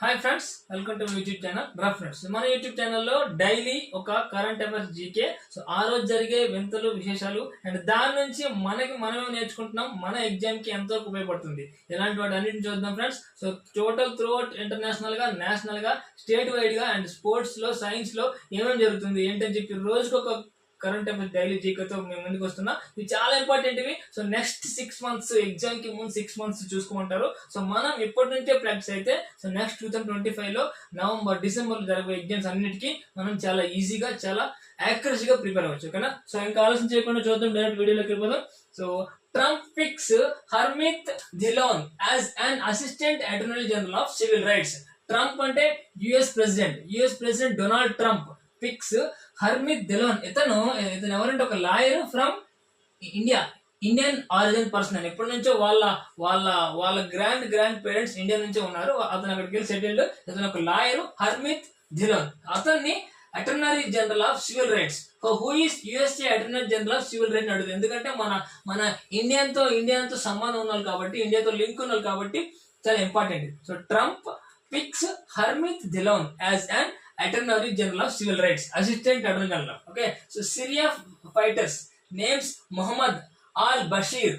Hi friends, welcome to YouTube channel reference. మన YouTube ఛానల్లో daily ఒక కరెంట్ అఫైర్స్ జీకే, సో ఆ రోజు జరిగే వింతలు విశేషాలు అండ్ దాని నుంచి మనమే నేర్చుకుంటున్నాం. మన ఎగ్జామ్ కి ఎంతో ఉపయోగపడుతుంది. ఇలాంటి వాటి అన్నింటిని చూద్దాం friends. So total throughout international గా, నేషనల్ గా, స్టేట్ వైడ్ గా అండ్ స్పోర్ట్స్ లో, సైన్స్ లో ఏమేమి జరుగుతుంది ఏంటని చెప్పి రోజుకు ఒక కరెంట్ అఫైర్స్ డైలీ జీకేతో మేము ముందుకు వస్తున్నా. ఇవి చాలా ఇంపార్టెంట్. ఇవి సో నెక్స్ట్ 6 months ఎగ్జామ్ కి ముందు 6 months చూసుకోమంటారు. సో మనం ఇప్పటి నుంచే ప్రాక్టీస్ అయితే సో నెక్స్ట్ 2025 లో నవంబర్, డిసెంబర్ జరిగే ఎగ్జామ్స్ అన్నిటికీ మనం చాలా ఈజీగా, చాలా యాక్యురసీగా ప్రిపేర్ అవ్వచ్చు. ఓకేనా? సో ఇంకా ఆలోచన చేయకుండా చూద్దాం, డైరెక్ట్ వీడియోలోకి వెళ్ళిపోదాం. So Trump picks Harmeet Dhillon as an assistant attorney general of civil rights. Trump అంటే US president Donald Trump picks Harmeet Dhillon. ఇతను ఎవరంటే ఒక lawyer from Indian origin person. అని ఎప్పటి నుంచో వాళ్ళ గ్రాండ్ పేరెంట్స్ ఇండియా నుంచే ఉన్నారు. అతను అక్కడికి వెళ్ళి సెటిల్డ్. ఇతను ఒక లాయర్ హర్మిత్ ధిలోన్. అతన్ని attorney general of civil rights. Who is USA attorney general of civil rights అడుగుతుంది. ఎందుకంటే మన ఇండియాతో సంబంధం ఉన్నారు కాబట్టి, ఇండియాతో లింక్ ఉన్నారు కాబట్టి చాలా important. So Trump picks Harmeet Dhillon as an Attorney General of Civil Rights, Assistant Attorney General. Okay, so Syria fighters names Mohammed al-Bashir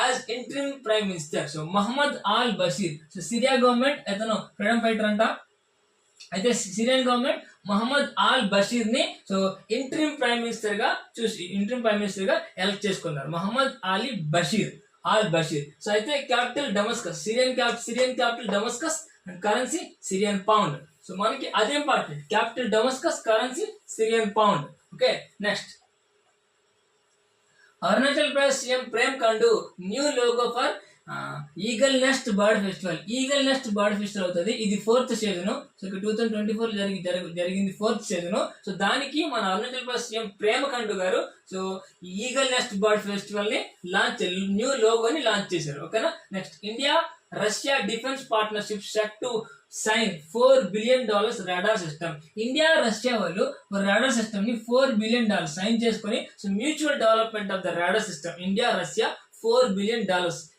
as interim Prime Minister. So Mohammed al-Bashir. So Syria government అతను freedom fighter అంట. అయితే Syrian government Mohammed al-Bashir ని so interim prime minister గా elect చేసుకున్నారు. Mohammed al-Bashir. So అయితే capital Damascus, Syrian capital Damascus and currency Syrian pound. So మనకి అదే important. Capital Damascus, currency Syrian pound. Okay, next Arunachal Pradesh CM Prem Khandu new logo for eagle nest bird festival అవుతుంది. ఇది 4th season. So 2024 జరిగింది 4th season. So దానికి మన Arunachal Pradesh CM Prem Khandu గారు so eagle nest bird festival ని new లోగోని లాంచ్ చేశారు. ఓకేనా? Next India Russia defence partnership set to sign $4 billion radar system. India Russia వాళ్ళు రాడార్ సిస్టమ్ ని $4 billion సైన్ చేసుకుని so mutual development of the radar system. India Russia $4 billion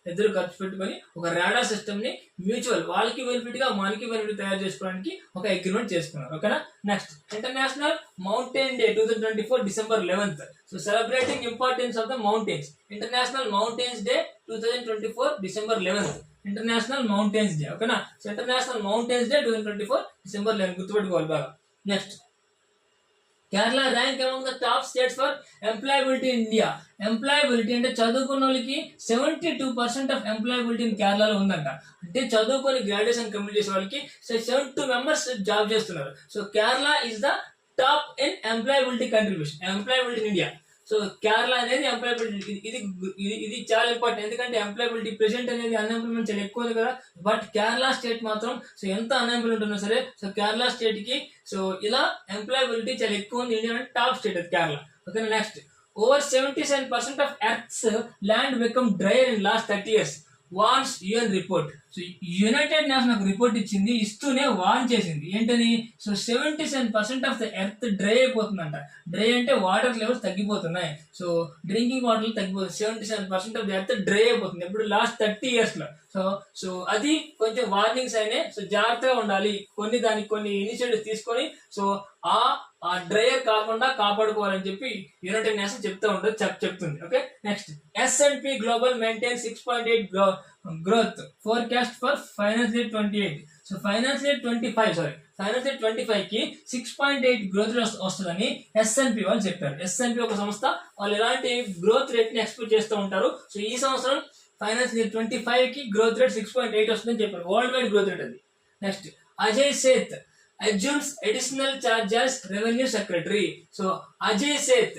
ఇద్దరు ఖర్చు పెట్టుకుని ఒక రాడార్ సిస్టమ్ ని మ్యూచువల్, వాళ్ళకి బెనిఫిట్ గా మనకి బెనిఫిట్ తయారు చేసుకోవడానికి ఒక అగ్రిమెంట్ చేసుకున్నారు. ఓకేనా? Next international mountain day 2024 December 11th. So celebrating importance of the mountains. International mountains day 2024 December 11th. International mountains day. ఓకేనా? So international mountains day 2024 December 11 గుర్తుపెట్టుకోవాలి బాగా. Next Kerala rank among the top states for employability in India. Employability అంటే చదువుకున్న వాళ్ళకి 72% of employability in కేరళలో ఉందంట. అంటే చదువుకొని గ్రాడ్యుయేషన్ కంప్లీట్ చేసే వాళ్ళకి 72 members జాబ్ చేస్తున్నారు. So Kerala is the top in employability contribution, employability in India. So Kerala అనేది ఎంప్లాయబిలిటీ, ఇది చాలా ఇంపార్టెంట్. ఎందుకంటే ఎంప్లాయబిలిటీ ప్రెసెంట్ అనేది అన్ఎంప్లాయ్మెంట్ చాలా ఎక్కువ ఉంది కదా. బట్ కేరళ స్టేట్ మాత్రం సో ఎంత అన్ఎంప్లాయ్మెంట్ ఉన్నా సరే సో కేరళ స్టేట్ కి సో ఇలా ఎంప్లాయబిలిటీ చాలా ఎక్కువ ఉంది. ఇండియా టాప్ స్టేట్ అది Kerala. Okay, next over 77% of earth's land become drier in last 30 years warns UN report. So united nation ఒక రిపోర్ట్ ఇస్తూనే వార్న్ చేసింది. ఏంటని? So 77% of the earth dry అయిపోతుందంట. డ్రై అంటే వాటర్ లెవెల్స్ తగ్గిపోతున్నాయి. సో డ్రింకింగ్ వాటర్ తగ్గిపోతుంది. 77% of the earth dry అయిపోతుంది. ఇప్పుడు లాస్ట్ 30 years లో. సో అది కొంచెం వార్నింగ్స్ అయినాయి. సో జాగ్రత్తగా ఉండాలి. కొన్ని ఇనిషియేటివ్స్ తీసుకొని సో ఆ డ్రైయర్ కాకుండా కాపాడుకోవాలని చెప్పి యునైటెడ్ నేషన్ చెప్తుంది. Okay, next S&P global maintain 6.8 growth forecast for financial year 28. So financial year 25 కి 6.8 గ్రోత్ వస్తుందని S&P వాళ్ళు చెప్పారు. S&P ఒక సంస్థ, వాళ్ళు ఎలాంటి గ్రోత్ రేట్ ని ఎక్స్పెక్ట్ చేస్తూ ఉంటారు. సో ఈ సంవత్సరం ఫైనాన్షియల్ ఇయర్ 25 కి గ్రోత్ రేట్ 6.8 వస్తుందని చెప్పారు. వరల్డ్ వైడ్ గ్రోత్ రేట్ అది. Next Ajay Seth assumes additional charge as revenue secretary. So Ajay Seth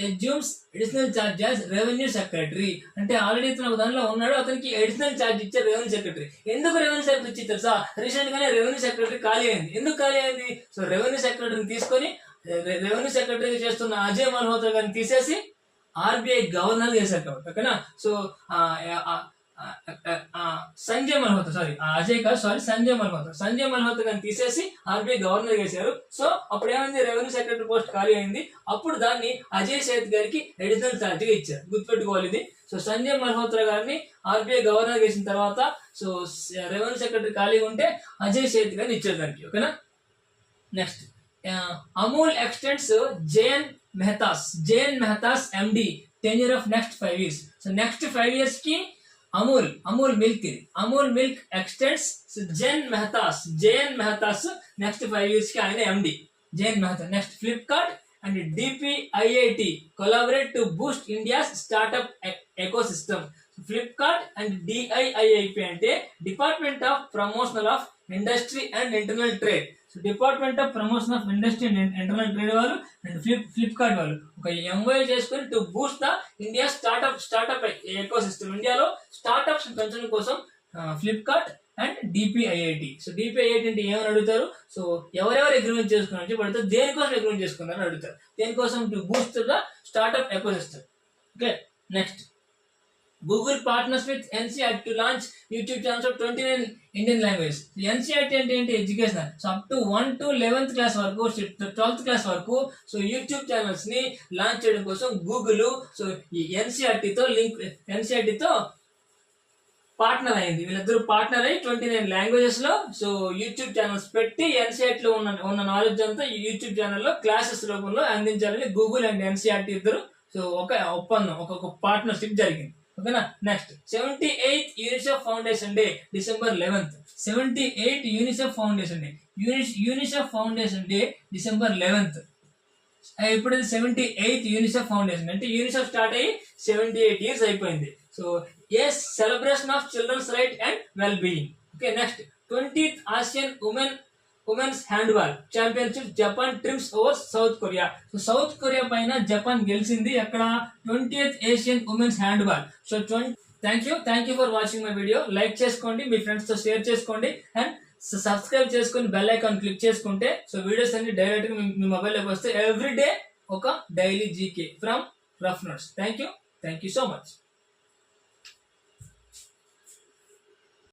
assumes additional charge as revenue secretary. అంటే ఆల్రెడీ ఇతను దానిలో ఉన్నాడు, అతనికి అడిషనల్ చార్జ్ ఇచ్చే రెవెన్యూ సెక్రటరీ. ఎందుకు రెవెన్యూ సెక్రటరీ ఇచ్చి తెలుసా? రీసెంట్ గానే రెవెన్యూ సెక్రటరీ ఖాళీ అయింది. ఎందుకు ఖాళీ అయింది? సో రెవెన్యూ సెక్రటరీని తీసుకొని రెవెన్యూ సెక్రటరీ చేస్తున్న అజయ్ మల్హోత్రా గారిని తీసేసి RBI గవర్నర్ చేశారు కాబట్టి. ఓకేనా? సో సంజయ్ మల్హోత్రా గారిని తీసేసి RBI గవర్నర్ చేశారు. సో అప్పుడు ఏమైంది? రెవెన్యూ సెక్రటరీ పోస్ట్ ఖాళీ అయింది. అప్పుడు దాన్ని అజయ్ సేత్ గారికి అడిషనల్ ఛార్జ్ గా ఇచ్చారు. గుర్తుపెట్టుకోవాలి ఇది. సో సంజయ్ మల్హోత్రా గారిని ఆర్బీఐ గవర్నర్ చేసిన తర్వాత సో రెవెన్యూ సెక్రటరీ ఖాళీగా ఉంటే అజయ్ సేత్ గారిని ఇచ్చారు దానికి. ఓకేనా. Next Amul extends JN Mehta's MD tenure of next 5 years. So next 5 years కి Amul milk extends JN Mehta's next 5 years కి ఆయన MD JN Mehta. Next Flipkart and DPIIT collaborate to boost India's startup ecosystem. Flipkart and DIIIP అంటే department of promotion of industry and internal trade. So department of promotion of industry and internal trade వాళ్ళు and Flipkart వాళ్ళు ఒక MoU చేసుకుని to Boost the India startup ecosystem. ఇండియాలో startups పెంచడం కోసం Flipkart and DPIIT. So DPIIT అంటే ఏమని అడుగుతారు, సో ఎవరెవరు అగ్రిమెంట్ చేసుకున్నారు చెప్పి అడుగుతారు, దేనికోసం అగ్రిమెంట్ చేసుకున్నారని అడుగుతారు, దేనికోసం to Boost the startup ecosystem. Okay. Next Google partners with NCERT to launch YouTube channels of 29 Indian languages. NCERT అంటే ఏంటి, education. So up to 1 to 11th class వరకు 12th క్లాస్ వరకు సో యూట్యూబ్ ఛానల్స్ ని launch చేయడం కోసం Google so ఈ NCERT తో partner అయింది. వీళ్ళిద్దరు పార్ట్నర్ అయ్యి 29 లాంగ్వేజెస్ లో సో యూట్యూబ్ ఛానల్స్ పెట్టి NCERT లో ఉన్న నాలెడ్జ్ అంతా యూట్యూబ్ ఛానల్లో క్లాసెస్ రూపంలో అందించాలని గూగుల్ అండ్ NCERT ఇద్దరు సో ఒక ఒప్పందం ఒక పార్ట్నర్షిప్ జరిగింది. ఓకేనా. Next 78th UNICEF foundation day December 11th. 78th UNICEF foundation day. UNICEF foundation day December 11th. ఇప్పుడు 78th యూనిసెఫ్ ఫౌండేషన్ అంటే యూనిసెఫ్ స్టార్ట్ అయ్యి 78 years అయిపోయింది. So a celebration of children's right and well being. Okay. Next 20th Asian women's handball championship Japan trims over South Korea. So South Korea పైన Japan గెలిచింది. అక్కడ 20th Asian women's handball. So thank you for watching my video. Like చేసుకోండి, మీ friends తో share చేసుకోండి and subscribe చేసుకుని bell icon click చేసుకుంటే so videos అన్ని direct గా మీ మొబైల్ లోకి వస్తే ఎవ్రీ డే ఒక daily GK from rough notes. Thank you so much.